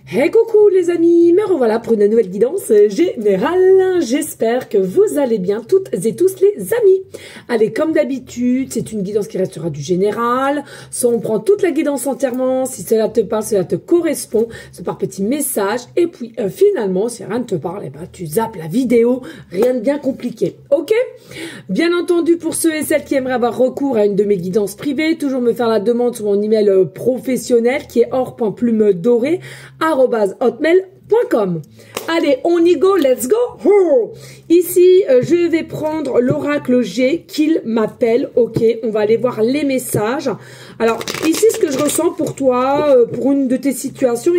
Hey coucou les amis, me revoilà pour une nouvelle guidance générale. J'espère que vous allez bien toutes et tous les amis. Allez, comme d'habitude, c'est une guidance qui restera du général. Soit on prend toute la guidance entièrement, si cela te parle, cela te correspond, c'est par petits messages. Et puis finalement, si rien ne te parle, eh ben, tu zappes la vidéo, rien de bien compliqué. Ok? Bien entendu, pour ceux et celles qui aimeraient avoir recours à une de mes guidances privées, toujours me faire la demande sur mon email professionnel qui est or.plume-doré@hotmail.com. Allez, on y go, let's go. Ici, je vais prendre l'oracle G qu'il m'appelle. Ok, on va aller voir les messages. Alors, ici, ce que je ressens pour toi, pour une de tes situations,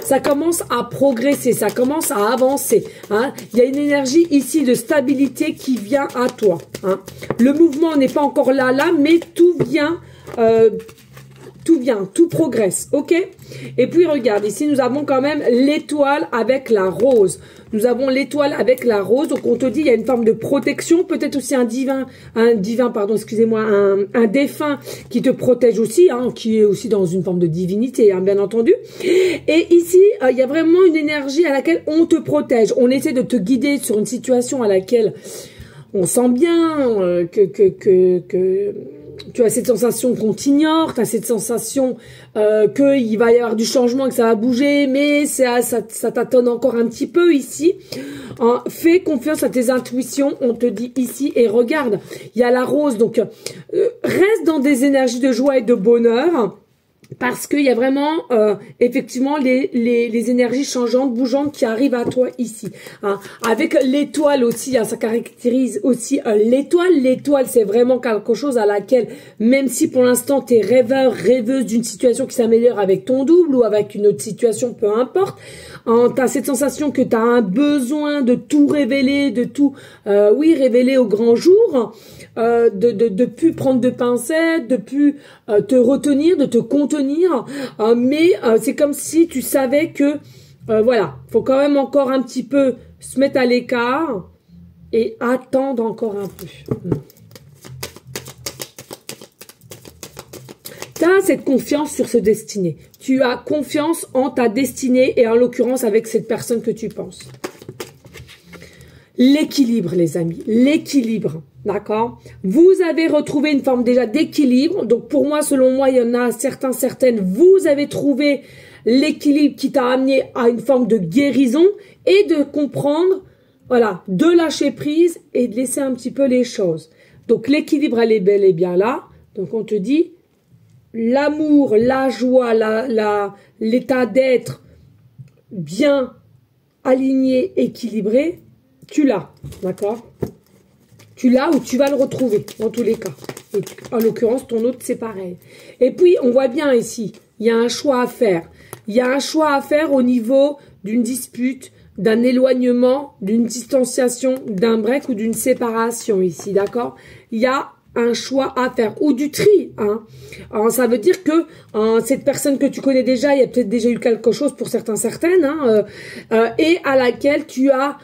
ça commence à progresser, ça commence à avancer. Hein. Il y a une énergie ici de stabilité qui vient à toi. Hein. Le mouvement n'est pas encore là, mais tout vient... tout progresse, ok? Et puis regarde, ici nous avons quand même l'étoile avec la rose. Nous avons l'étoile avec la rose, donc on te dit il y a une forme de protection, peut-être aussi un défunt qui te protège aussi, hein, qui est aussi dans une forme de divinité, hein, bien entendu. Et ici, il y a vraiment une énergie à laquelle on te protège. On essaie de te guider sur une situation à laquelle on sent bien que tu as cette sensation qu'on t'ignore, tu as cette sensation qu'il va y avoir du changement, que ça va bouger, mais ça t'attend encore un petit peu ici. Fais confiance à tes intuitions, on te dit ici, et regarde, il y a la rose, donc reste dans des énergies de joie et de bonheur, parce qu'il y a vraiment, effectivement, les énergies changeantes, bougeantes qui arrivent à toi ici. Hein. Avec l'étoile aussi, hein, ça caractérise aussi l'étoile. L'étoile, c'est vraiment quelque chose à laquelle, même si pour l'instant, tu es rêveur, rêveuse d'une situation qui s'améliore avec ton double ou avec une autre situation, peu importe, hein, tu as cette sensation que tu as un besoin de tout révéler, de tout, révéler au grand jour, de plus prendre de pincettes, de plus te retenir, de te contenir, mais c'est comme si tu savais que voilà, faut quand même encore un petit peu se mettre à l'écart et attendre encore un peu. Tu as cette confiance sur ce destiné. Tu as confiance en ta destinée et en l'occurrence avec cette personne que tu penses. L'équilibre, les amis, l'équilibre. D'accord? Vous avez retrouvé une forme déjà d'équilibre. Donc, pour moi, selon moi, il y en a certaines. Vous avez trouvé l'équilibre qui t'a amené à une forme de guérison et de comprendre, voilà, de lâcher prise et de laisser un petit peu les choses. Donc, l'équilibre, elle est bel et bien là. Donc, on te dit, l'amour, la joie, l'état d'être bien aligné, équilibré, tu l'as. D'accord? Tu l'as ou tu vas le retrouver, dans tous les cas. Et en l'occurrence, ton autre, c'est pareil. Et puis, on voit bien ici, il y a un choix à faire. Il y a un choix à faire au niveau d'une dispute, d'un éloignement, d'une distanciation, d'un break ou d'une séparation ici, d'accord? Il y a un choix à faire, ou du tri. Hein. Alors, ça veut dire que cette personne que tu connais déjà, il y a peut-être déjà eu quelque chose pour certaines, hein, et à laquelle tu as...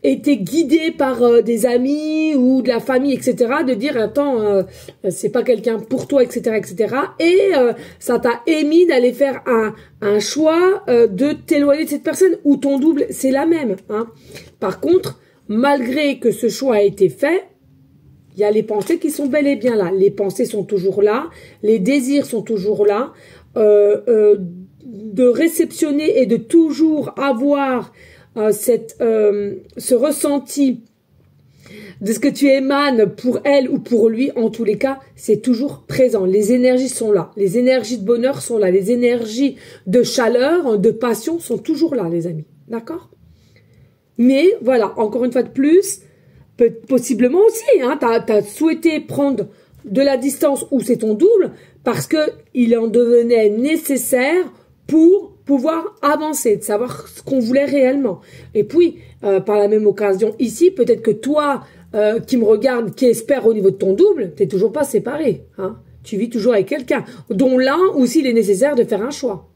été guidé par des amis ou de la famille, etc., de dire, attends, c'est pas quelqu'un pour toi, etc., etc., et ça t'a émis d'aller faire un choix de t'éloigner de cette personne, ou ton double, c'est la même. Hein. Par contre, malgré que ce choix a été fait, il y a les pensées qui sont bel et bien là. Les pensées sont toujours là, les désirs sont toujours là, de réceptionner et de toujours avoir ce ressenti de ce que tu émanes pour elle ou pour lui, en tous les cas, c'est toujours présent. Les énergies sont là. Les énergies de bonheur sont là. Les énergies de chaleur, de passion sont toujours là, les amis. D'accord? Mais, voilà, encore une fois de plus, possiblement aussi, hein, t'as souhaité prendre de la distance ou c'est ton double parce que il en devenait nécessaire pour pouvoir avancer, de savoir ce qu'on voulait réellement. Et puis, par la même occasion, ici, peut-être que toi, qui me regarde, qui espère au niveau de ton double, t'es toujours pas séparé. Hein. Tu vis toujours avec quelqu'un, dont l'un aussi, il est nécessaire de faire un choix.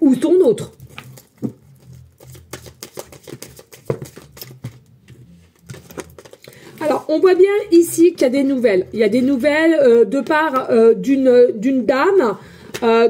Ou ton autre. Alors, on voit bien ici qu'il y a des nouvelles. Il y a des nouvelles de part d'une dame.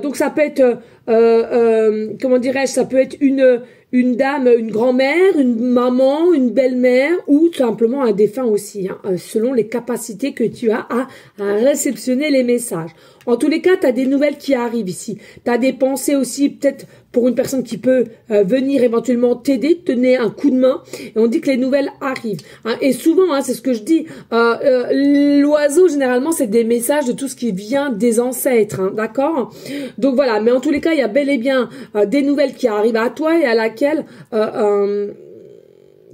Donc, ça peut être comment dirais-je, ça peut être une dame, une grand-mère, une maman, une belle-mère ou tout simplement un défunt aussi, hein, selon les capacités que tu as à réceptionner les messages. En tous les cas, tu as des nouvelles qui arrivent ici. Tu as des pensées aussi, peut-être pour une personne qui peut venir éventuellement t'aider, te donner un coup de main. Et on dit que les nouvelles arrivent. Hein. Et souvent, hein, c'est ce que je dis, l'oiseau, généralement, c'est des messages de tout ce qui vient des ancêtres. Hein, d'accord? Donc voilà, mais en tous les cas, il y a bel et bien des nouvelles qui arrivent à toi et à laquelle...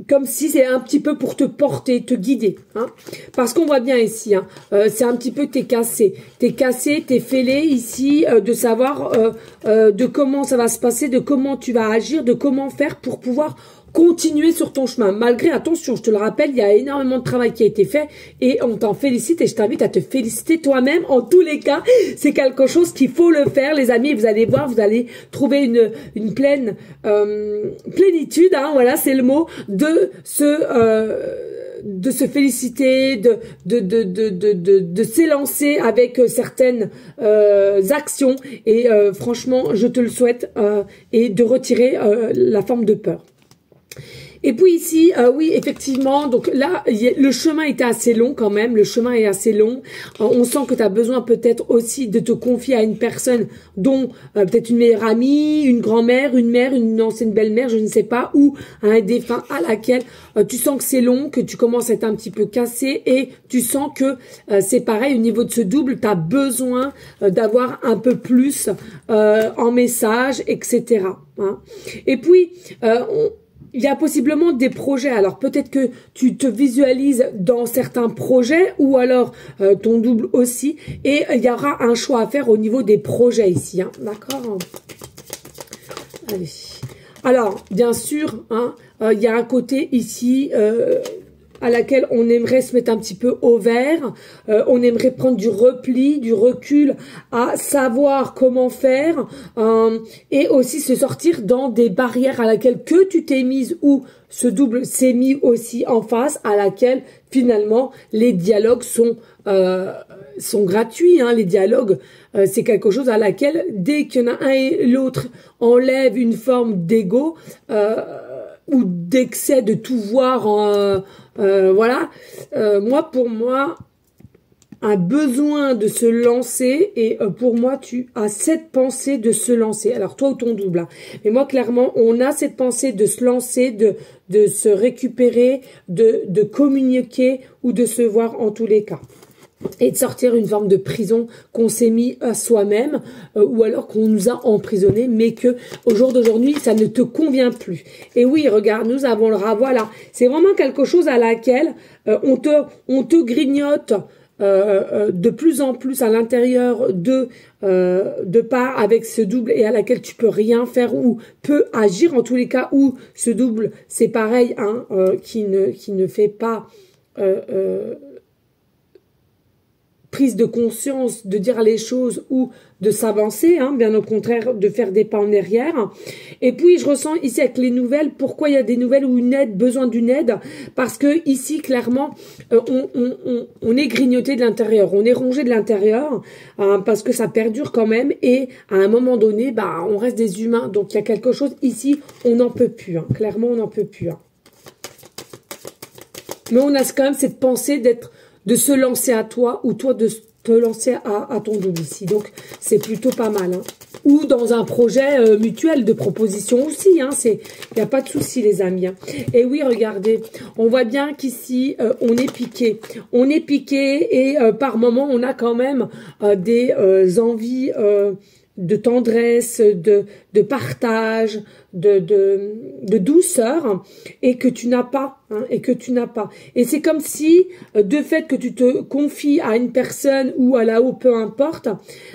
comme si c'est un petit peu pour te porter, te guider, hein. Parce qu'on voit bien ici, hein, c'est un petit peu t'es cassé, t'es fêlé ici, de savoir de comment ça va se passer, de comment tu vas agir, de comment faire pour pouvoir continuer sur ton chemin. Malgré, attention, je te le rappelle, il y a énormément de travail qui a été fait et on t'en félicite et je t'invite à te féliciter toi-même. En tous les cas, c'est quelque chose qu'il faut le faire, les amis. Vous allez voir, vous allez trouver une pleine plénitude, hein, voilà, c'est le mot, de se féliciter, de s'élancer avec certaines actions et franchement, je te le souhaite et de retirer la forme de peur. Et puis ici, oui, effectivement, donc là, le chemin était assez long quand même, le chemin est assez long. On sent que tu as besoin peut-être aussi de te confier à une personne dont peut-être une meilleure amie, une grand-mère, une mère, une ancienne belle-mère, je ne sais pas, ou un défunt à laquelle tu sens que c'est long, que tu commences à être un petit peu cassé et tu sens que c'est pareil au niveau de ce double, tu as besoin d'avoir un peu plus en message, etc. Hein. Et puis, il y a possiblement des projets. Alors peut-être que tu te visualises dans certains projets ou alors ton double aussi. Et il y aura un choix à faire au niveau des projets ici. Hein. D'accord? Allez. Alors, bien sûr, hein, il y a un côté ici... à laquelle on aimerait se mettre un petit peu au vert, on aimerait prendre du repli, du recul, à savoir comment faire, et aussi se sortir dans des barrières à laquelle que tu t'es mise ou ce double s'est mis aussi en face, à laquelle finalement les dialogues sont gratuits, hein, les dialogues, c'est quelque chose à laquelle dès qu'il y en a un et l'autre enlève une forme d'ego, ou d'excès de tout voir voilà, pour moi, un besoin de se lancer et pour moi, tu as cette pensée de se lancer. Alors, toi ou ton double, hein. Mais moi, clairement, on a cette pensée de se lancer, de se récupérer, de communiquer ou de se voir en tous les cas. Et de sortir une forme de prison qu'on s'est mis à soi-même ou alors qu'on nous a emprisonné, mais que au jour d'aujourd'hui ça ne te convient plus. Et oui, regarde, nous avons le rat, voilà, c'est vraiment quelque chose à laquelle on te grignote de plus en plus à l'intérieur de part avec ce double et à laquelle tu peux rien faire ou peut agir en tous les cas, où ce double c'est pareil, hein, qui ne fait pas prise de conscience, de dire les choses ou de s'avancer, hein, bien au contraire, de faire des pas en arrière. Et puis, je ressens ici avec les nouvelles, pourquoi il y a des nouvelles ou une aide, besoin d'une aide, parce que ici, clairement, on est grignoté de l'intérieur, on est rongé de l'intérieur, parce que ça perdure quand même, et à un moment donné, bah, on reste des humains, donc il y a quelque chose ici, on n'en peut plus, hein, clairement, on n'en peut plus. Hein. Mais on a quand même cette pensée de se lancer à toi ou toi de te lancer à ton double ici. Donc, c'est plutôt pas mal. Hein. Ou dans un projet mutuel de proposition aussi. Hein. Il n'y a pas de souci, les amis. Hein. Et oui, regardez, on voit bien qu'ici, on est piqué. On est piqué et par moment, on a quand même des envies... de tendresse, de partage, de douceur, et que tu n'as pas, hein, et c'est comme si, de fait que tu te confies à une personne ou à là-haut, peu importe,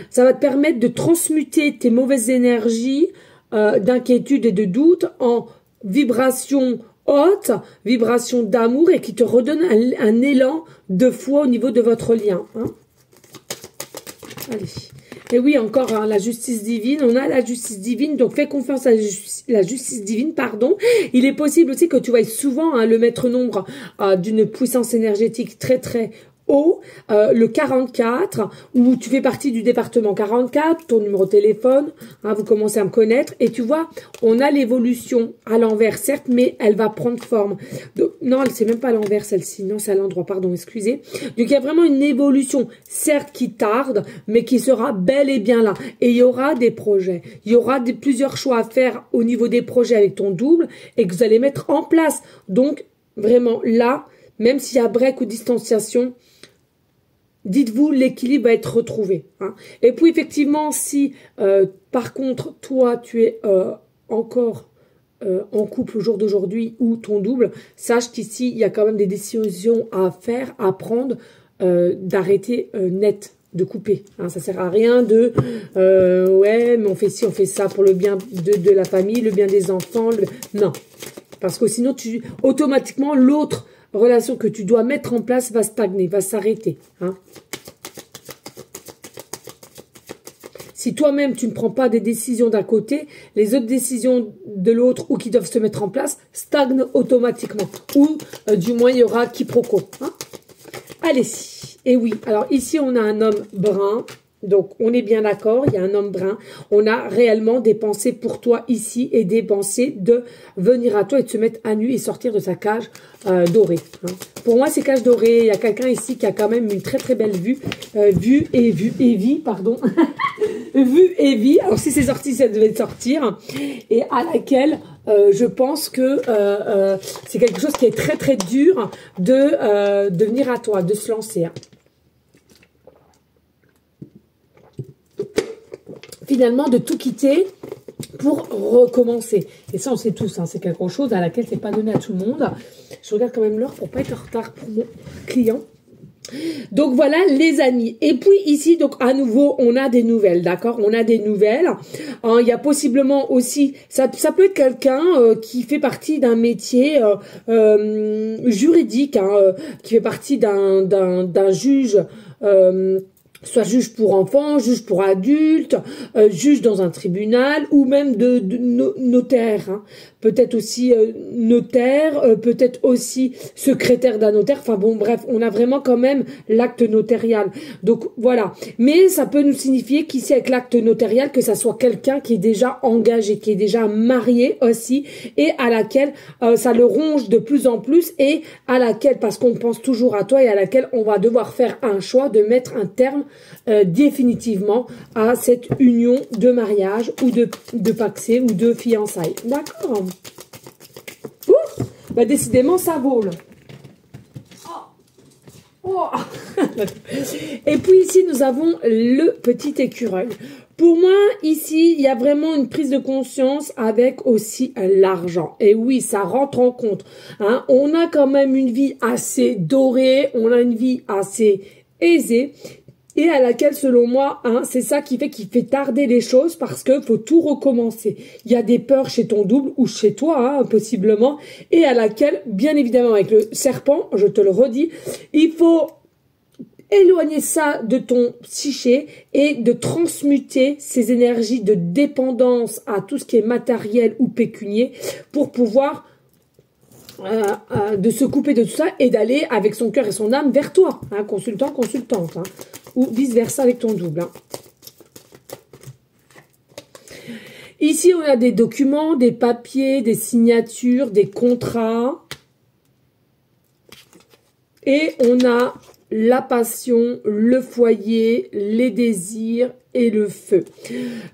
ça va te permettre de transmuter tes mauvaises énergies d'inquiétude et de doute en vibration haute, vibration d'amour, et qui te redonne un élan de foi au niveau de votre lien. Hein. Allez. Et oui, encore hein, la justice divine, on a la justice divine, donc fais confiance à la justice divine, pardon. Il est possible aussi que tu voies souvent hein, le maître nombre d'une puissance énergétique très très haut, le 44, où tu fais partie du département 44, ton numéro de téléphone, hein, vous commencez à me connaître, et tu vois, on a l'évolution à l'envers, certes, mais elle va prendre forme. Donc, non, c'est même pas à l'envers, celle-ci, non, c'est à l'endroit, pardon, excusez. Donc, il y a vraiment une évolution, certes, qui tarde, mais qui sera bel et bien là. Et il y aura des projets, il y aura plusieurs choix à faire au niveau des projets avec ton double, et que vous allez mettre en place. Donc, vraiment, là, même s'il y a break ou distanciation, dites-vous, l'équilibre va être retrouvé. Hein. Et puis, effectivement, si, par contre, toi, tu es encore en couple au jour d'aujourd'hui ou ton double, sache qu'ici, il y a quand même des décisions à faire, à prendre, d'arrêter net, de couper. Hein. Ça sert à rien de ouais, mais on fait ci, on fait ça pour le bien de la famille, le bien des enfants. Non. Parce que sinon, automatiquement, l'autre relation que tu dois mettre en place va stagner, va s'arrêter. Hein. Si toi-même, tu ne prends pas des décisions d'un côté, les autres décisions de l'autre ou qui doivent se mettre en place stagnent automatiquement. Ou du moins, il y aura quiproquo. Hein. Allez, et oui, alors ici, on a un homme brun. Donc, on est bien d'accord, il y a un homme brun. On a réellement des pensées pour toi ici et des pensées de venir à toi et de se mettre à nu et sortir de sa cage dorée. Hein. Pour moi, c'est cage dorée. Il y a quelqu'un ici qui a quand même une très très belle vue. Vue et vie, pardon. Vue et vie. Alors, si c'est sorti, ça devait sortir. Et à laquelle je pense que c'est quelque chose qui est très très dur de venir à toi, de se lancer. Hein. Finalement, de tout quitter pour recommencer. Et ça, on sait tous, hein, c'est quelque chose à laquelle c'est pas donné à tout le monde. Je regarde quand même l'heure pour pas être en retard pour mon client. Donc voilà les amis. Et puis ici, donc à nouveau, on a des nouvelles, d'accord? On a des nouvelles. Il y a possiblement aussi, ça peut être quelqu'un qui fait partie d'un métier juridique, hein, qui fait partie d'un juge. Soit juge pour enfants, juge pour adultes, juge dans un tribunal ou même de notaire. Hein. Peut-être aussi notaire, peut-être aussi secrétaire d'un notaire. Enfin bon, bref, on a vraiment quand même l'acte notarial. Donc voilà. Mais ça peut nous signifier qu'ici avec l'acte notarial, que ça soit quelqu'un qui est déjà engagé, qui est déjà marié aussi et à laquelle ça le ronge de plus en plus et à laquelle, parce qu'on pense toujours à toi et à laquelle on va devoir faire un choix de mettre un terme définitivement à cette union de mariage ou de paxé ou de fiançailles. D'accord. Bah décidément ça vole. Oh. Et puis ici nous avons le petit écureuil. Pour moi, ici, il y a vraiment une prise de conscience avec aussi l'argent. Et oui, ça rentre en compte. Hein. On a quand même une vie assez dorée, on a une vie assez aisée. Et à laquelle, selon moi, hein, c'est ça qui fait tarder les choses parce que faut tout recommencer. Il y a des peurs chez ton double ou chez toi, hein, possiblement, et à laquelle, bien évidemment, avec le serpent, je te le redis, il faut éloigner ça de ton psyché et de transmuter ces énergies de dépendance à tout ce qui est matériel ou pécunier pour pouvoir de se couper de tout ça et d'aller avec son cœur et son âme vers toi, hein, consultant, consultante, hein, ou vice-versa avec ton double. Hein. Ici, on a des documents, des papiers, des signatures, des contrats. Et on a la passion, le foyer, les désirs et le feu.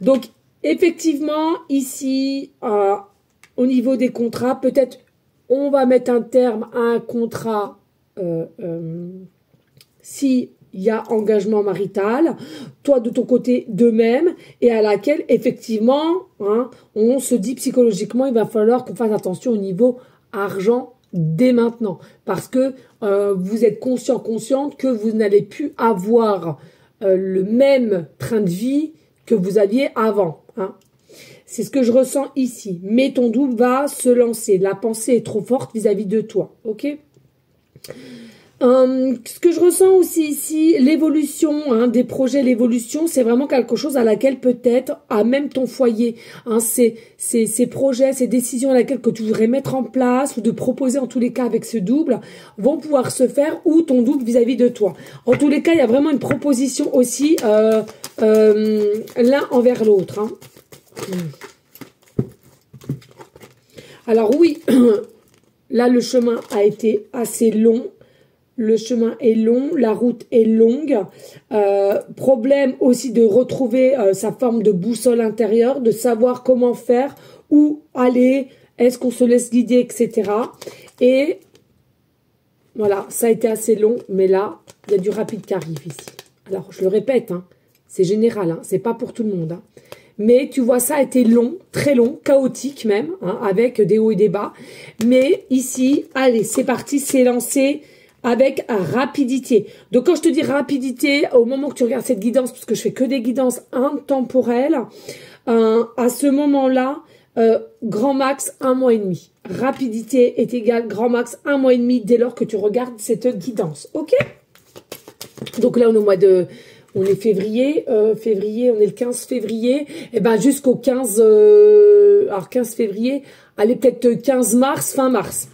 Donc, effectivement, ici, au niveau des contrats, peut-être on va mettre un terme à un contrat si il y a engagement marital, toi de ton côté de même, et à laquelle effectivement, hein, on se dit psychologiquement, il va falloir qu'on fasse attention au niveau argent dès maintenant, parce que vous êtes consciente que vous n'allez plus avoir le même train de vie que vous aviez avant, hein. C'est ce que je ressens ici. Mais ton double va se lancer. La pensée est trop forte vis-à-vis de toi. Ok? Ce que je ressens aussi ici, l'évolution des projets, l'évolution, c'est vraiment quelque chose à laquelle peut-être, à même ton foyer, ces projets, ces décisions à laquelle que tu voudrais mettre en place ou de proposer en tous les cas avec ce double, vont pouvoir se faire ou ton double vis-à-vis de toi. En tous les cas, il y a vraiment une proposition aussi l'un envers l'autre. Hein. Alors oui, là le chemin a été assez long. Le chemin est long, la route est longue. Problème aussi de retrouver sa forme de boussole intérieure, de savoir comment faire, où aller, est-ce qu'on se laisse guider, etc. Et voilà, ça a été assez long, mais là, il y a du rapide qui arrive ici. Alors, je le répète, hein, c'est général, hein, c'est pas pour tout le monde. Hein. Mais tu vois, ça a été long, très long, chaotique même, hein, avec des hauts et des bas. Mais ici, allez, c'est parti, c'est lancé. Avec rapidité. Donc quand je te dis rapidité, au moment que tu regardes cette guidance, parce que je fais que des guidances intemporelles, à ce moment-là, grand max 1 mois et demi. Rapidité est égale grand max 1 mois et demi dès lors que tu regardes cette guidance. Ok? Donc là on est au mois de... On est février, on est le 15 février, et ben jusqu'au 15, alors 15 février, allez peut-être 15 mars, fin mars.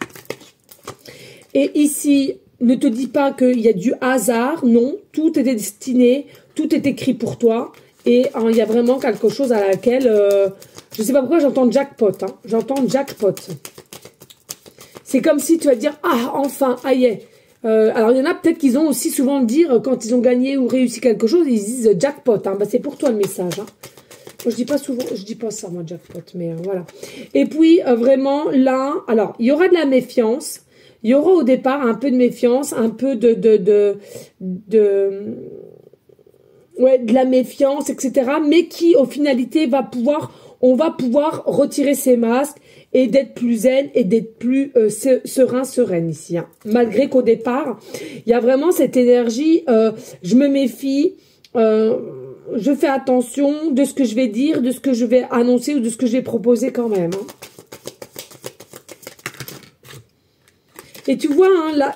Et ici, ne te dis pas qu'il y a du hasard, non, tout est destiné, tout est écrit pour toi, et il y a vraiment quelque chose à laquelle, je ne sais pas pourquoi j'entends jackpot, hein, j'entends jackpot. C'est comme si tu vas te dire, ah, enfin, aïe, alors il y en a peut-être qu'ils ont aussi souvent le dire, quand ils ont gagné ou réussi quelque chose, ils disent jackpot, hein, bah, c'est pour toi le message, hein. Moi, je dis pas souvent, je dis pas ça, moi, jackpot, mais voilà. Et puis, vraiment, là, alors, il y aura de la méfiance. Il y aura au départ un peu de méfiance, un peu de la méfiance, etc. Mais qui, au finalité, on va pouvoir retirer ces masques et d'être plus zen et d'être plus sereine ici. Hein. Malgré qu'au départ, il y a vraiment cette énergie, je me méfie, je fais attention de ce que je vais dire, de ce que je vais annoncer ou de ce que je vais proposer quand même. Hein. Et tu vois, hein,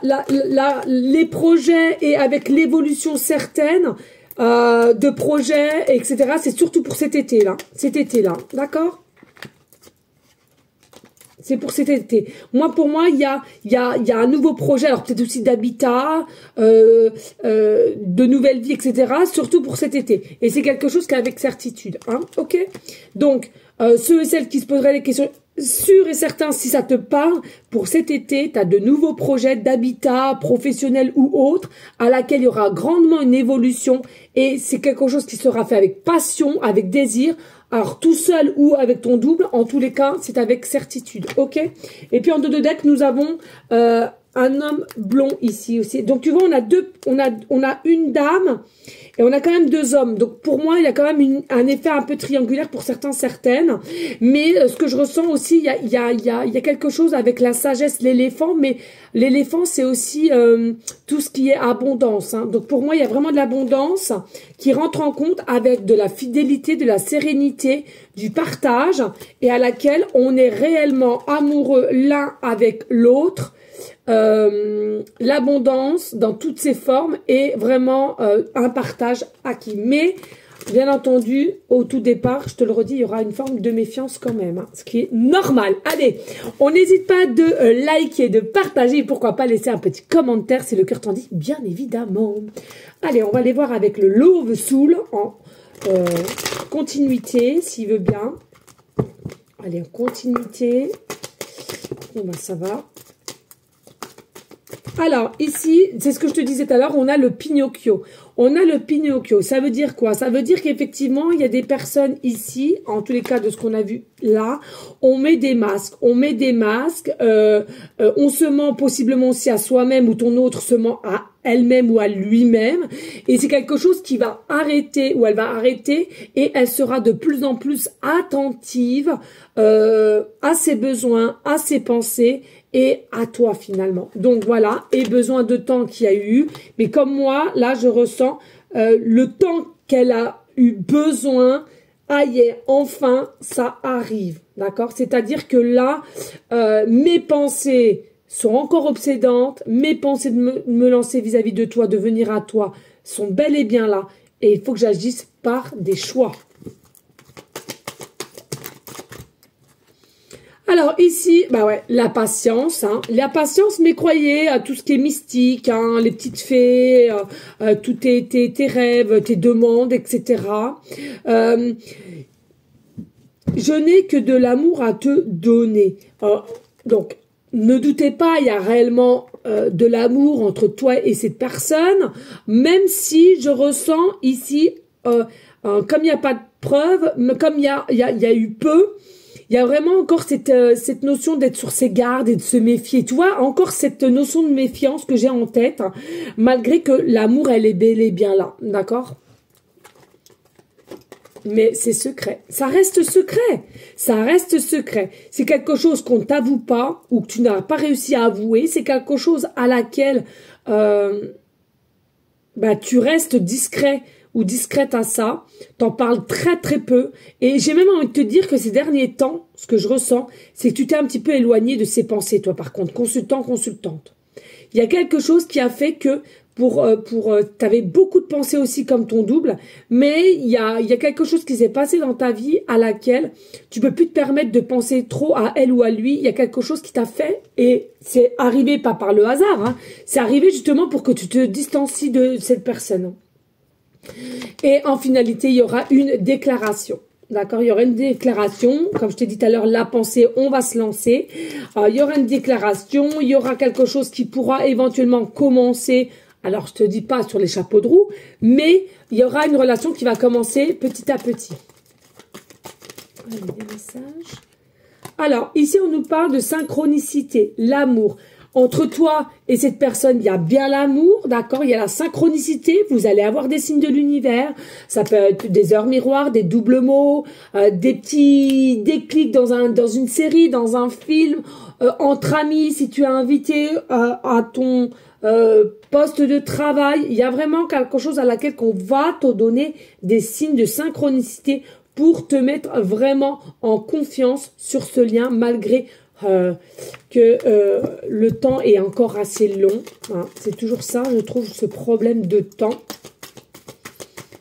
les projets et avec l'évolution certaine de projets, etc., c'est surtout pour cet été-là. Cet été-là, d'accord? C'est pour cet été. Moi, pour moi, il y a un nouveau projet, alors peut-être aussi d'habitat, de nouvelles vies, etc., surtout pour cet été. Et c'est quelque chose qu'avec certitude, hein, ok? Donc, ceux et celles qui se poseraient des questions... Sûr et certain, si ça te parle, pour cet été, tu as de nouveaux projets d'habitat professionnel ou autre, à laquelle il y aura grandement une évolution et c'est quelque chose qui sera fait avec passion, avec désir. Alors, tout seul ou avec ton double, en tous les cas, c'est avec certitude, ok? Et puis, en dos de deck, nous avons un homme blond ici aussi. Donc, tu vois, on a une dame et on a quand même 2 hommes. Donc, pour moi, il y a quand même un effet un peu triangulaire pour certains, certaines. Mais ce que je ressens aussi, il y a quelque chose avec la sagesse, l'éléphant. Mais l'éléphant, c'est aussi tout ce qui est abondance. Hein. Donc, pour moi, il y a vraiment de l'abondance qui rentre en compte avec de la fidélité, de la sérénité, du partage et à laquelle on est réellement amoureux l'un avec l'autre. L'abondance dans toutes ses formes et vraiment un partage acquis. Mais, bien entendu, au tout départ, je te le redis, il y aura une forme de méfiance quand même, hein, ce qui est normal. Allez, on n'hésite pas de liker, de partager et pourquoi pas laisser un petit commentaire si le cœur t'en dit, bien évidemment. Allez, on va aller voir avec le Love Soul en continuité, s'il veut bien. Allez, en continuité. Bon, ben, ça va. Alors, ici, c'est ce que je te disais tout à l'heure, on a le Pinocchio. On a le Pinocchio. Ça veut dire quoi? Ça veut dire qu'effectivement, il y a des personnes ici, en tous les cas de ce qu'on a vu là, on met des masques. On met des masques, on se ment possiblement aussi à soi-même ou ton autre se ment à elle-même ou à lui-même. Et c'est quelque chose qui va arrêter ou elle va arrêter et elle sera de plus en plus attentive à ses besoins, à ses pensées et à toi finalement. Donc voilà, et besoin de temps qu'il y a eu. Mais comme moi, là, je ressens le temps qu'elle a eu besoin. Aïe, enfin, ça arrive. D'accord? C'est-à-dire que là, mes pensées sont encore obsédantes. Mes pensées de me lancer vis-à-vis de toi, de venir à toi, sont bel et bien là. Et il faut que j'agisse par des choix. Alors ici, bah ouais, la patience, hein. La patience, mais croyez à tout ce qui est mystique, hein, les petites fées, tous tes rêves, tes demandes, etc. Je n'ai que de l'amour à te donner. Donc, ne doutez pas, il y a réellement de l'amour entre toi et cette personne, même si je ressens ici, comme il n'y a pas de preuve, mais comme il y a eu peu, il y a vraiment encore cette notion d'être sur ses gardes et de se méfier. Tu vois, encore cette notion de méfiance que j'ai en tête, hein, malgré que l'amour, elle est bel et bien là, d'accord? Mais c'est secret. Ça reste secret. Ça reste secret. C'est quelque chose qu'on ne t'avoue pas ou que tu n'as pas réussi à avouer. C'est quelque chose à laquelle tu restes discret ou discrète à ça. T'en parles très très peu. Et j'ai même envie de te dire que ces derniers temps, ce que je ressens, c'est que tu t'es un petit peu éloigné de ces pensées, toi par contre, consultant, consultante. Il y a quelque chose qui a fait que t'avais beaucoup de pensées aussi comme ton double, mais il y a quelque chose qui s'est passé dans ta vie à laquelle tu peux plus te permettre de penser trop à elle ou à lui. Il y a quelque chose qui t'a fait, et c'est arrivé pas par le hasard, hein, c'est arrivé justement pour que tu te distancies de cette personne. Et en finalité, il y aura une déclaration. D'accord, il y aura une déclaration, comme je t'ai dit tout à l'heure, la pensée, on va se lancer. Il y aura une déclaration, il y aura quelque chose qui pourra éventuellement commencer. Alors, je te dis pas sur les chapeaux de roue, mais il y aura une relation qui va commencer petit à petit. Allez, des messages. Alors, ici, on nous parle de synchronicité, l'amour. Entre toi et cette personne, il y a bien l'amour, d'accord? Il y a la synchronicité, vous allez avoir des signes de l'univers. Ça peut être des heures miroirs, des doubles mots, des petits déclics dans une série, dans un film, entre amis, si tu es invité à ton poste de travail. Il y a vraiment quelque chose à laquelle qu'on va te donner des signes de synchronicité pour te mettre vraiment en confiance sur ce lien, malgré que le temps est encore assez long, hein. C'est toujours ça, je trouve, ce problème de temps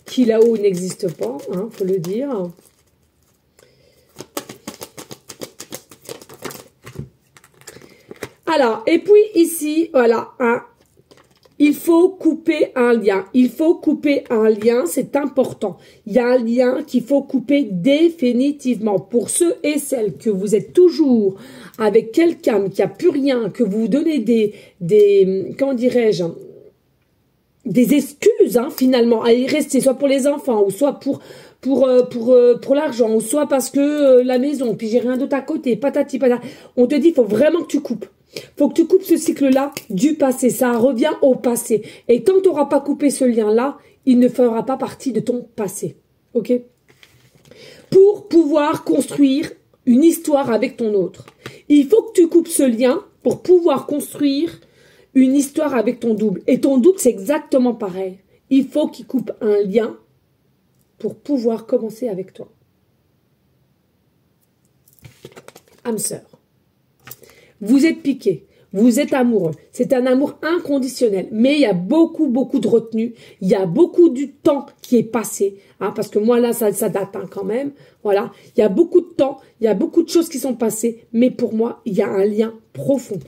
qui là-haut n'existe pas, hein, faut le dire. Alors, et puis ici, voilà, hein, il faut couper un lien. Il faut couper un lien, c'est important. Il y a un lien qu'il faut couper définitivement. Pour ceux et celles que vous êtes toujours avec quelqu'un qui n'a plus rien, que vous donnez comment dirais-je, des excuses, hein, finalement, à y rester, soit pour les enfants, ou soit pour l'argent, ou soit parce que la maison, puis j'ai rien d'autre à côté, patati patata. On te dit, il faut vraiment que tu coupes. Faut que tu coupes ce cycle-là du passé. Ça revient au passé. Et tant que tu n'auras pas coupé ce lien-là, il ne fera pas partie de ton passé. Ok? Pour pouvoir construire une histoire avec ton autre, il faut que tu coupes ce lien pour pouvoir construire une histoire avec ton double. Et ton double, c'est exactement pareil. Il faut qu'il coupe un lien pour pouvoir commencer avec toi. Âme sœur. Vous êtes piqué, vous êtes amoureux, c'est un amour inconditionnel, mais il y a beaucoup de retenue, il y a beaucoup du temps qui est passé, hein, parce que moi là ça date, hein, quand même, voilà, il y a beaucoup de temps, il y a beaucoup de choses qui sont passées, mais pour moi il y a un lien profond.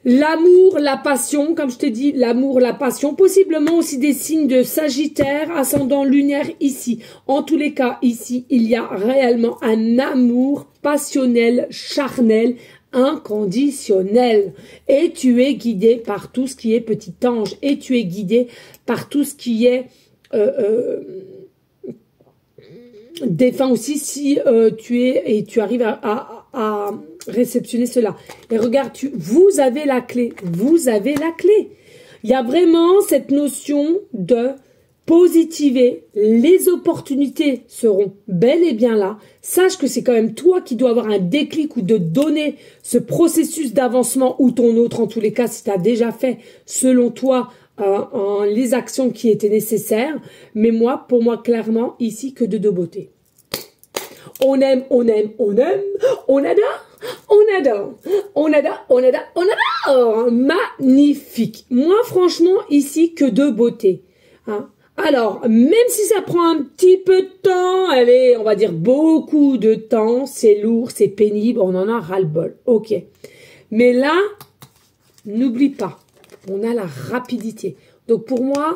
L'amour, la passion, comme je te dis, l'amour, la passion, possiblement aussi des signes de Sagittaire, ascendant lunaire ici. En tous les cas, ici, il y a réellement un amour passionnel, charnel, inconditionnel. Et tu es guidé par tout ce qui est petit ange. Et tu es guidé par tout ce qui est défunt aussi, si tu arrives à réceptionner cela. Et regarde, vous avez la clé. Vous avez la clé. Il y a vraiment cette notion de positiver. Les opportunités seront bel et bien là. Sache que c'est quand même toi qui dois avoir un déclic ou de donner ce processus d'avancement, ou ton autre, en tous les cas, si tu as déjà fait, selon toi, les actions qui étaient nécessaires. Mais moi, pour moi, clairement, ici, que de beauté. On aime, on aime, on aime, on adore, on adore, on adore, on adore, on adore. Magnifique. Moi, franchement, ici, que de beauté. Hein. Alors, même si ça prend un petit peu de temps, allez, on va dire beaucoup de temps, c'est lourd, c'est pénible, on en a ras-le-bol. Ok. Mais là, n'oublie pas, on a la rapidité. Donc, pour moi,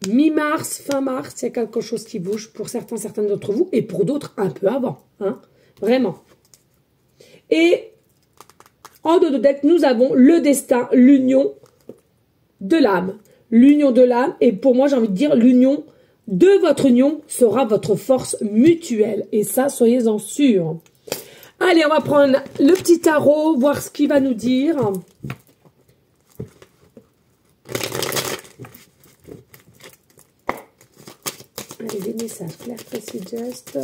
mi-mars, fin mars, il y a quelque chose qui bouge pour certains d'entre vous et pour d'autres un peu avant. Hein, vraiment. Et en dos de deck, nous avons le destin, l'union de l'âme. L'union de l'âme, et pour moi, j'ai envie de dire, l'union de votre union sera votre force mutuelle. Et ça, soyez-en sûrs. Allez, on va prendre le petit tarot, voir ce qu'il va nous dire. Allez, des messages clairs, précis, just.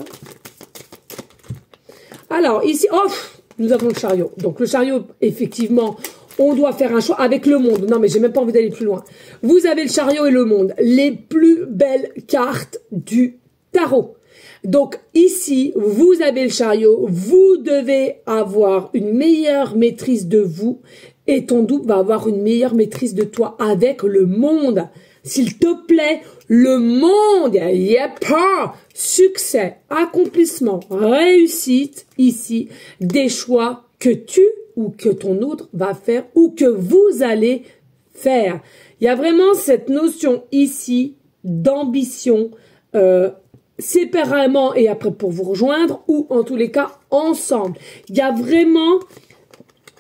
Alors, ici, oh, nous avons le chariot. Donc, le chariot, effectivement, on doit faire un choix avec le monde. Non, mais j'ai même pas envie d'aller plus loin. Vous avez le chariot et le monde. Les plus belles cartes du tarot. Donc, ici, vous avez le chariot. Vous devez avoir une meilleure maîtrise de vous. Et ton double va avoir une meilleure maîtrise de toi avec le monde. S'il te plaît, le monde, il n'y a pas succès, accomplissement, réussite, ici, des choix que tu ou que ton autre va faire ou que vous allez faire. Il y a vraiment cette notion ici d'ambition, séparément et après pour vous rejoindre ou en tous les cas ensemble. Il y a vraiment,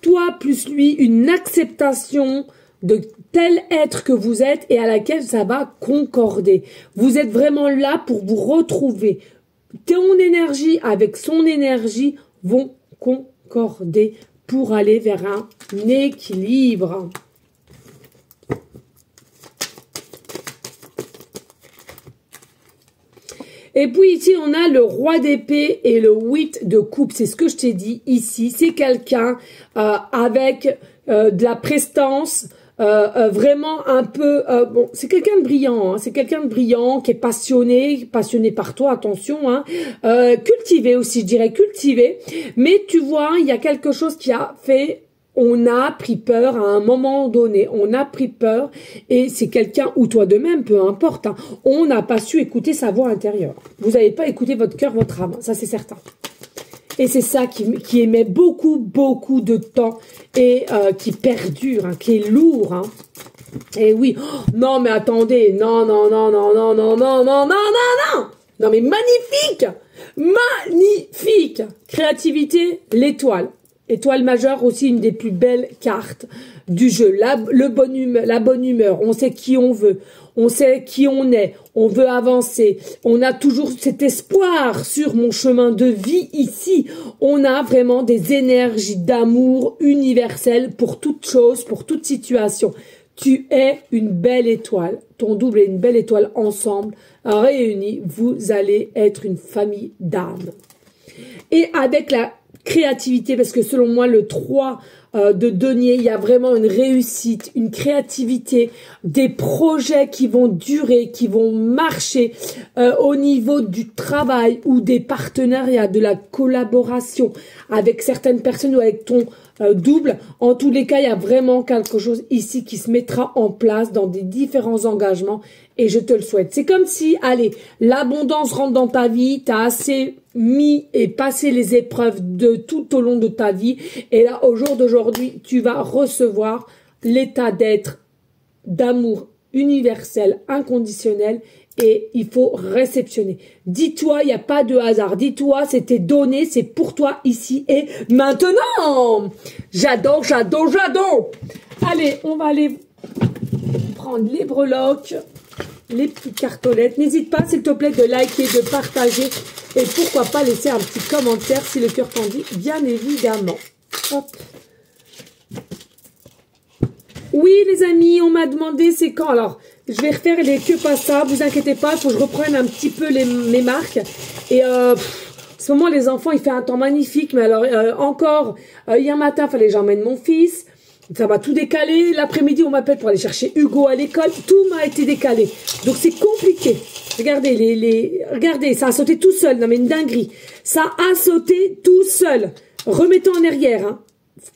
toi plus lui, une acceptation de tel être que vous êtes et à laquelle ça va concorder. Vous êtes vraiment là pour vous retrouver. Ton énergie avec son énergie vont concorder pour aller vers un équilibre. Et puis ici, on a le roi d'épée et le 8 de coupe. C'est ce que je t'ai dit ici. C'est quelqu'un avec de la prestance, vraiment un peu bon, c'est quelqu'un de brillant, hein, c'est quelqu'un de brillant qui est passionné par toi, attention, hein, cultivé aussi, je dirais cultivé, mais tu vois, il y a quelque chose qui a fait, on a pris peur à un moment donné, on a pris peur, et c'est quelqu'un, ou toi de même, peu importe, hein, on n'a pas su écouter sa voix intérieure, vous n'avez pas écouté votre cœur, votre âme, ça c'est certain. Et c'est ça qui émet beaucoup de temps et qui perdure, hein, qui est lourd. Hein. Et oui, oh, non mais attendez, non. Non mais magnifique, magnifique. Créativité, l'étoile. Étoile majeure, aussi une des plus belles cartes du jeu. La bonne humeur, on sait qui on veut. On sait qui on est, on veut avancer, on a toujours cet espoir sur mon chemin de vie ici. On a vraiment des énergies d'amour universelles pour toute chose, pour toute situation. Tu es une belle étoile, ton double est une belle étoile ensemble, réunis, vous allez être une famille d'âmes. Et avec la créativité, parce que selon moi, le 3 de denier, il y a vraiment une réussite, une créativité, des projets qui vont durer, qui vont marcher au niveau du travail ou des partenariats, de la collaboration avec certaines personnes ou avec ton double. En tous les cas, il y a vraiment quelque chose ici qui se mettra en place dans des différents engagements et je te le souhaite. C'est comme si, allez, l'abondance rentre dans ta vie, tu as assez mis et passé les épreuves de tout au long de ta vie et là, au jour d'aujourd'hui, tu vas recevoir l'état d'être d'amour universel, inconditionnel et il faut réceptionner. Dis-toi, il n'y a pas de hasard. Dis-toi, c'était donné, c'est pour toi ici et maintenant. J'adore. Allez, on va aller prendre les breloques, les petites cartolettes. N'hésite pas, s'il te plaît, de liker, de partager et pourquoi pas laisser un petit commentaire si le cœur t'en dit, bien évidemment. Hop. Oui, les amis, on m'a demandé c'est quand. Alors, je vais refaire les que pas ça. Vous inquiétez pas, il faut que je reprenne un petit peu mes marques. Et en ce moment, les enfants, il fait un temps magnifique. Mais alors, encore, hier matin, il fallait que j'emmène mon fils. Ça va tout décaler. L'après-midi, on m'appelle pour aller chercher Hugo à l'école. Tout m'a été décalé. Donc, c'est compliqué. Regardez, regardez, ça a sauté tout seul. Non, mais une dinguerie. Ça a sauté tout seul. Remettons en arrière. Hein.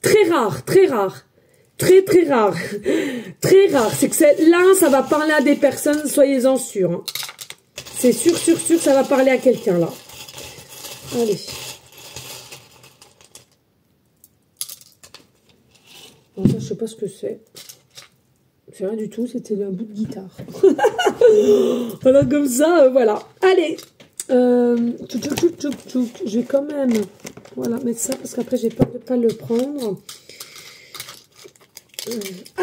Très rare, très rare. Très, très rare. Très rare. C'est que là, ça va parler à des personnes, soyez-en sûrs. Hein. C'est sûr, ça va parler à quelqu'un, là. Allez. Bon, ça, je sais pas ce que c'est. C'est rien du tout, c'était un bout de guitare. Voilà, comme ça, voilà. Allez. Je vais quand même, voilà, mettre ça, parce qu'après, j'ai peur de ne pas le prendre.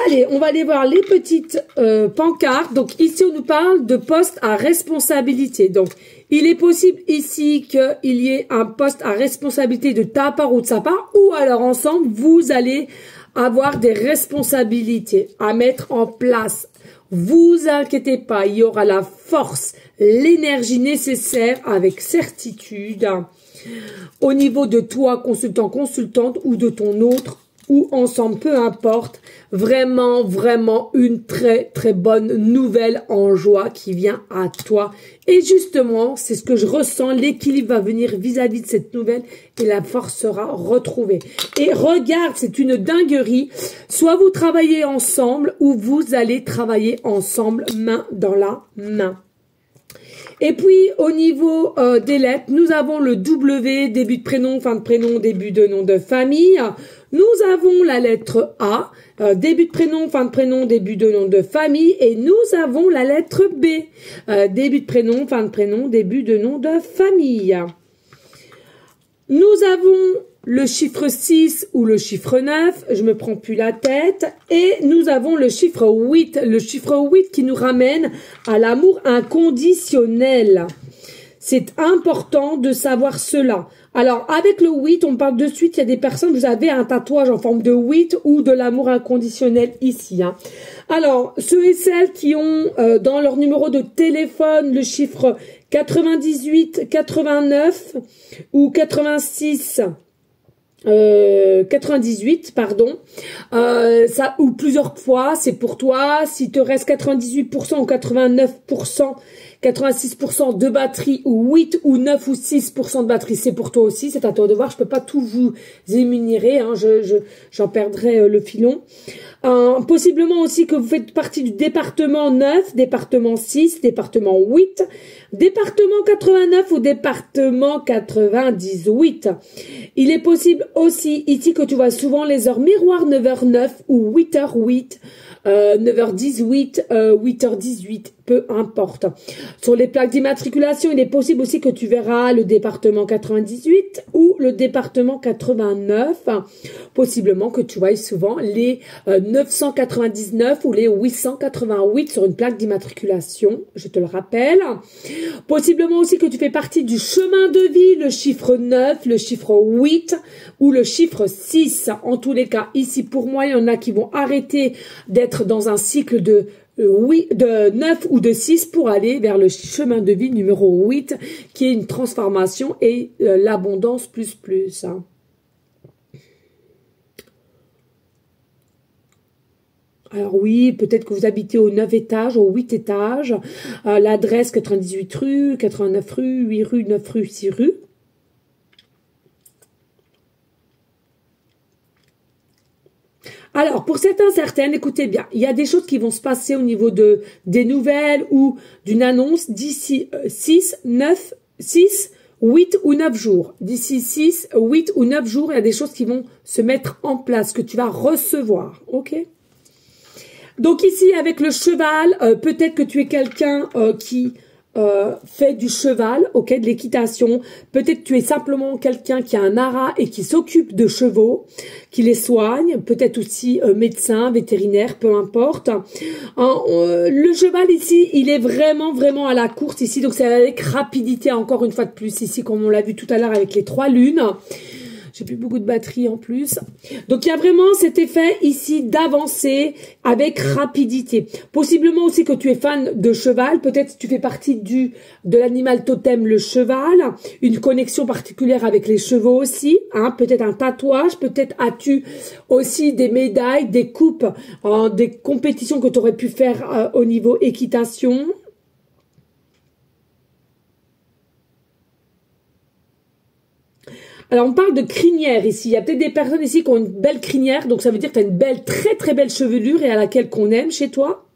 Allez, on va aller voir les petites pancartes. Donc, ici, on nous parle de poste à responsabilité. Donc, il est possible ici qu'il y ait un poste à responsabilité de ta part ou de sa part, ou alors ensemble, vous allez avoir des responsabilités à mettre en place. Vous inquiétez pas, il y aura la force, l'énergie nécessaire avec certitude au niveau de toi, consultant, consultante, ou de ton autre, ou ensemble, peu importe. Vraiment, vraiment une très, très bonne nouvelle en joie qui vient à toi. Et justement, c'est ce que je ressens, l'équilibre va venir vis-à-vis de cette nouvelle et la force sera retrouvée. Et regarde, c'est une dinguerie. Soit vous travaillez ensemble ou vous allez travailler ensemble, main dans la main. Et puis, au niveau des lettres, nous avons le W, début de prénom, fin de prénom, début de nom de famille. Nous avons la lettre A, début de prénom, fin de prénom, début de nom de famille. Et nous avons la lettre B, début de prénom, fin de prénom, début de nom de famille. Nous avons le chiffre 6 ou le chiffre 9, je me prends plus la tête. Et nous avons le chiffre 8 qui nous ramène à l'amour inconditionnel. C'est important de savoir cela. Alors, avec le 8, on parle de suite, il y a des personnes, vous avez un tatouage en forme de 8 ou de l'amour inconditionnel ici. Hein. Alors, ceux et celles qui ont dans leur numéro de téléphone le chiffre 98, 89 ou 86... 98, pardon, ça, ou plusieurs fois, c'est pour toi. S'il te reste 98% ou 89%, 86% de batterie, ou 8 ou 9 ou 6% de batterie, c'est pour toi aussi, c'est à toi de voir. Je peux pas tout vous énumérer, hein, j'en perdrai le filon. Possiblement aussi que vous faites partie du département 9, département 6, département 8, département 89 ou département 98. Il est possible aussi ici que tu vois souvent les heures miroirs 9h09 ou 8h08, 9h18, 8h18, peu importe. Sur les plaques d'immatriculation, il est possible aussi que tu verras le département 98 ou le département 89. Possiblement que tu vois souvent les 999 ou les 888 sur une plaque d'immatriculation, je te le rappelle. Possiblement aussi que tu fais partie du chemin de vie, le chiffre 9, le chiffre 8 ou le chiffre 6. En tous les cas, ici pour moi, il y en a qui vont arrêter d'être dans un cycle de 9 ou de 6 pour aller vers le chemin de vie numéro 8 qui est une transformation et l'abondance plus. Hein. Alors oui, peut-être que vous habitez au 9 étage, au 8 étages, l'adresse 98 rue, 89 rue, 8 rue, 9 rue, 6 rue. Alors, pour certains, certaines, écoutez bien, il y a des choses qui vont se passer au niveau des nouvelles ou d'une annonce d'ici 6, 8 ou 9 jours. D'ici 6, 8 ou 9 jours, il y a des choses qui vont se mettre en place, que tu vas recevoir, ok? Donc ici, avec le cheval, peut-être que tu es quelqu'un qui fait du cheval, ok, de l'équitation. Peut-être que tu es simplement quelqu'un qui a un haras et qui s'occupe de chevaux, qui les soigne. Peut-être aussi médecin, vétérinaire, peu importe. Le cheval ici, il est vraiment, vraiment à la course ici. Donc c'est avec rapidité, encore une fois de plus, ici, comme on l'a vu tout à l'heure avec les 3 lunes. J'ai plus beaucoup de batterie en plus. Donc, il y a vraiment cet effet ici d'avancer avec rapidité. Possiblement aussi que tu es fan de cheval. Peut-être tu fais partie de l'animal totem, le cheval. Une connexion particulière avec les chevaux aussi. Hein, peut-être un tatouage. Peut-être as-tu aussi des médailles, des coupes, des compétitions que tu aurais pu faire au niveau équitation. Alors, on parle de crinière ici. Il y a peut-être des personnes ici qui ont une belle crinière. Donc, ça veut dire que tu as une belle, très, très belle chevelure et à laquelle qu'on aime chez toi.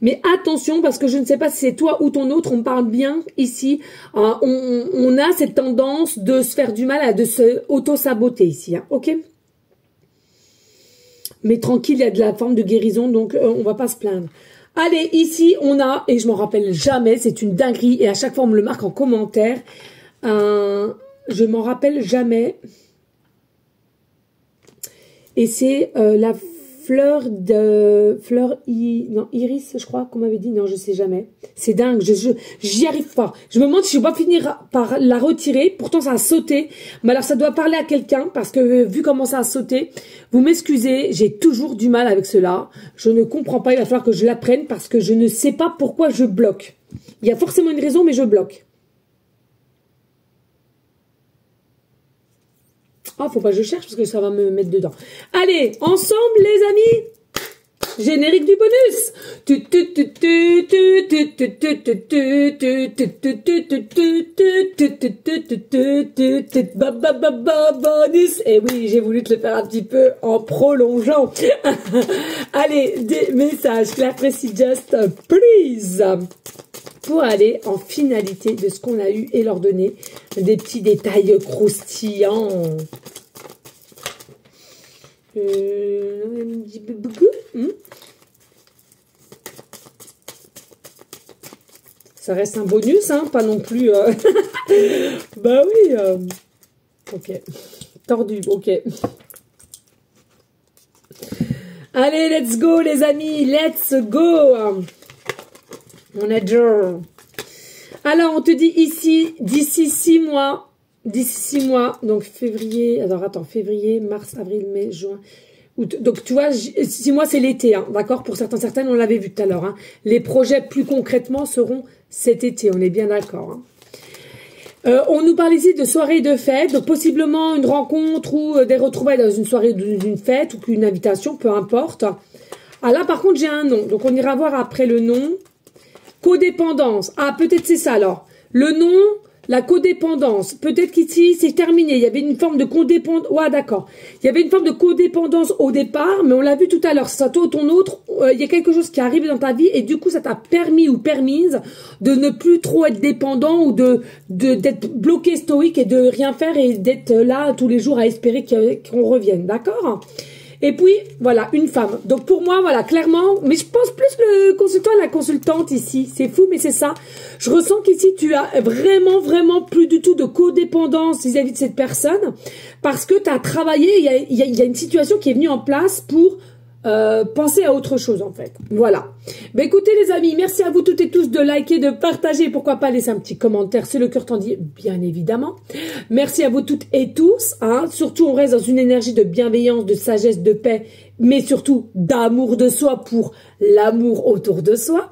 Mais attention, parce que je ne sais pas si c'est toi ou ton autre, on parle bien ici. On a cette tendance de se faire du mal, de se auto-saboter ici. Hein, ok? Mais tranquille, il y a de la forme de guérison, donc on va pas se plaindre. Allez, ici, on a, et je m'en rappelle jamais, c'est une dinguerie, et à chaque fois, on me le marque en commentaire. Je m'en rappelle jamais. Et c'est la fleur non, iris, je crois qu'on m'avait dit. Non, je sais jamais. C'est dingue, j'y arrive pas. Je me demande si je vais pas finir par la retirer. Pourtant, ça a sauté. Mais alors, ça doit parler à quelqu'un parce que vu comment ça a sauté, vous m'excusez, j'ai toujours du mal avec cela. Je ne comprends pas. Il va falloir que je l'apprenne parce que je ne sais pas pourquoi je bloque. Il y a forcément une raison, mais je bloque. Ah, faut pas que je cherche parce que ça va me mettre dedans. Allez, ensemble les amis. Générique du bonus. Bonus. Et oui, j'ai voulu te le faire un petit peu en prolongeant. Allez, des messages. Claire Précis Just, please. Pour aller en finalité de ce qu'on a eu et leur donner des petits détails croustillants. Ça reste un bonus, hein, pas non plus... bah oui. Ok. Tordu, ok. Allez, let's go les amis, let's go. On a Joe. Alors, on te dit ici, d'ici 6 mois, donc février, alors attends, février, mars, avril, mai, juin, août. Donc, tu vois, 6 mois, c'est l'été, hein, d'accord? Pour certaines, on l'avait vu tout à l'heure. Hein. Les projets, plus concrètement, seront cet été, on est bien d'accord. Hein. On nous parle ici de soirée de fête, donc possiblement une rencontre ou des retrouvailles dans une soirée d'une fête ou qu'une invitation, peu importe. Ah là, par contre, j'ai un nom, donc on ira voir après le nom. Codépendance. Ah, peut-être c'est ça alors. Le nom, la codépendance. Peut-être qu'ici, c'est terminé. Il y avait une forme de codépendance. Ouais, d'accord. Il y avait une forme de codépendance au départ, mais on l'a vu tout à l'heure. Ça, toi ou ton autre, il y a quelque chose qui est arrivé dans ta vie et du coup, ça t'a permis ou permise de ne plus trop être dépendant ou d'être bloqué stoïque et de rien faire et d'être là tous les jours à espérer qu'on revienne. D'accord ? Et puis, voilà, une femme. Donc, pour moi, voilà, clairement, mais je pense plus le consultant et la consultante ici. C'est fou, mais c'est ça. Je ressens qu'ici, tu as vraiment, vraiment plus du tout de codépendance vis-à-vis de cette personne parce que tu as travaillé, il y a une situation qui est venue en place pour penser à autre chose, en fait. Voilà. Ben, écoutez, les amis, merci à vous toutes et tous de liker, de partager, pourquoi pas laisser un petit commentaire, c'est le cœur t'en dit, bien évidemment. Merci à vous toutes et tous, hein. Surtout, on reste dans une énergie de bienveillance, de sagesse, de paix, mais surtout d'amour de soi pour l'amour autour de soi.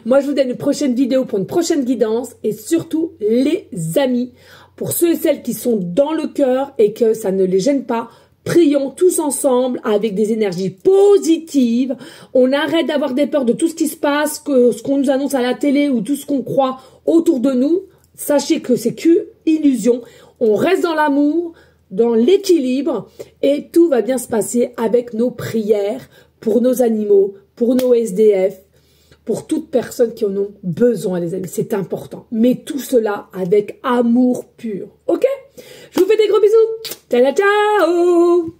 Moi, je vous donne une prochaine vidéo pour une prochaine guidance et surtout, les amis, pour ceux et celles qui sont dans le cœur et que ça ne les gêne pas, prions tous ensemble avec des énergies positives. On arrête d'avoir des peurs de tout ce qui se passe, que ce qu'on nous annonce à la télé ou tout ce qu'on croit autour de nous. Sachez que c'est qu'une illusion. On reste dans l'amour, dans l'équilibre et tout va bien se passer avec nos prières pour nos animaux, pour nos SDF, pour toute personne qui en ont besoin, les amis. C'est important. Mais tout cela avec amour pur. Ok ? Je vous fais des gros bisous. Ciao, ciao.